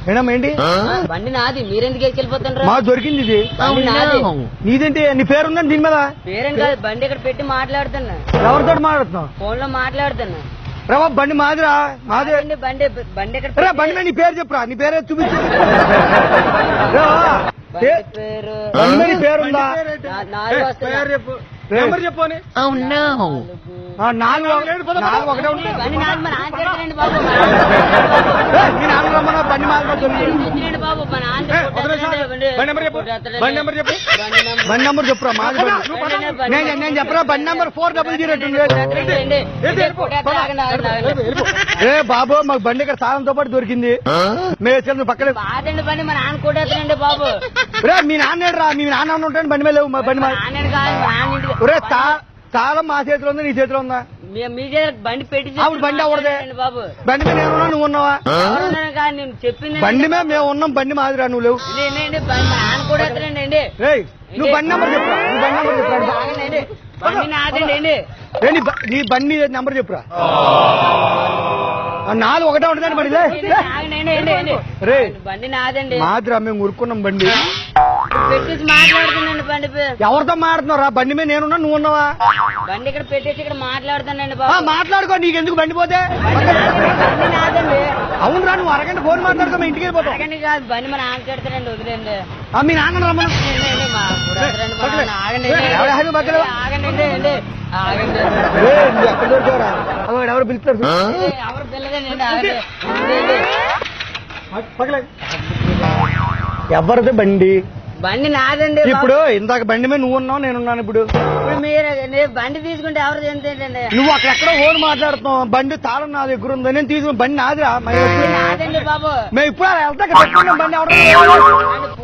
Madam ఏంటి బండి నాది, మీరెందుకు వెళ్ళిపోతారు? మాకు దొరికింది ఇది. నీదేంటి నీ పేరు ఉందండి దీని మీద? పేరేం కాదు, బండి ఇక్కడ పెట్టి మాట్లాడుతున్నా. ఎవరితో మాట్లాడుతున్నావు? ఫోన్ లో మాట్లాడుతున్నా. రా బండి మాదిరా, మాదే బండి బండి ఇక్కడ బండి మీద నీ పేరు చెప్పురా, నీ పేరే చూపించు. పేరు పేరుందా? చెప్పు. నాలుగు ఒకటే ఉంటుంది. బండి నాది, మా నాన్న తిడతారండి బాబు. మీ నాన్న రమ్మన్నా బండి మాదిరా తిడతారండి బాబు, మా నాన్న బండి నెంబర్ చెప్పురా. మాది నేను చెప్పరా బండి నెంబర్ 400. బాబు మాకు బండి ఇక్కడ సాయంతో పాటు దొరికింది. మేము పక్కన బాధండి బండి, మా నాన్న కొట్టేస్తానండి బాబు. మీ నాన్న రా, మీ నాన్న ఉంటాను బండి మీద లేవు. బండి చాలా మా చేతిలో ఉంది, నీ చేతిలో ఉందా? మీ బండి పెట్టి బండి అవడదే బాబు. బండి మీద నేను నువ్వు ఉన్నావా? నేను చెప్పింది బండి మీద మేము ఉన్నాం, బండి మాదిరా నువ్వు లేవు. మా నాన్న కొట్టేస్తానండి. నువ్వు బండి నెంబర్ చెప్పురా, నువ్వు బండి నెంబర్ చెప్పురా. బండి నాదండి. నీ బండి నెంబర్ చెప్పురా. 4 ఒకటే ఉంటుందండి బండి. రే బండి నాదండి. మాదిరా మేము ఉరుకున్నాం బండి. పెట్టేసి మాట్లాడుతున్నాండి బండి. ఎవరితో మాట్లాడుతున్నారా? బండి మీద నేనున్నా, నువ్వు ఉన్నావా? బండి ఇక్కడ పెట్టేసి ఇక్కడ మాట్లాడుతానండి బాబు. మాట్లాడుకో, నీకెందుకు బండి పోతే? బండి నాదండి. అవునరా, నువ్వు అరగంట ఫోన్ మాట్లాడుకో, మేము ఇంటికి వెళ్ళిపోతాం. అరగంట కాదు, బండి మా నాన్న పెడతానండి, వదిలేండి. మీ నాన్న రమ్మను. ఎక్కడ దొరికారా? ఎవరు పిలుస్తారు? ఎవరు పిల్లదండి. ఎవరిది బండి? బండి నాదండి. ఇప్పుడు ఇందాక బండి మీద నువ్వు ఉన్నావు, నేనున్నాను. ఇప్పుడు మీరు బండి తీసుకుంటే ఎవరు ఏంటండి? నువ్వు అక్కడెక్కడో ఫోన్ మాట్లాడుతున్నావు. బండి తాళం నా దగ్గర ఉంది, నేను తీసుకుని బండి నాదిరా. నాదండి బాబు. మేము ఇప్పుడు వెళ్తా బండి ఎవరు?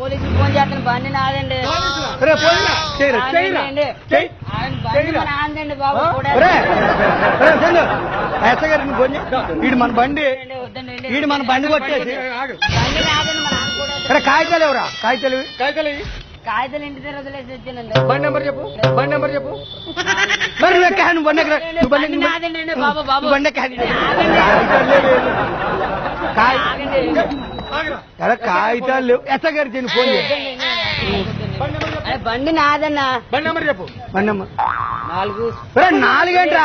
పోలీసులు ఫోన్ చేస్తాను, బండి నాదండి. నాదండి బాబు. ఎస్ఐ గారు ఫోన్ చేయి. వీడు మన బండి కొట్టేసి బండి నాదండి, మా నాన్న కూడా. కాగితాలు ఎవరా? కాగితాలు కాగితాలు ఇంటి దగ్గర వదిలేసి వచ్చానండి. బండి నెంబర్ చెప్పు, బండి నెంబర్ చెప్పు. మరి నువ్వు బండి నాదండి బాబు. బాబు బండి కాగితాలు లేవు. ఎస్ఐ గారికి ఫోన్ చేయి. బండి నాదన్నా. బండి నెంబర్ చెప్పు. బండి నెంబర్ 4. 4 ఏంట్రా?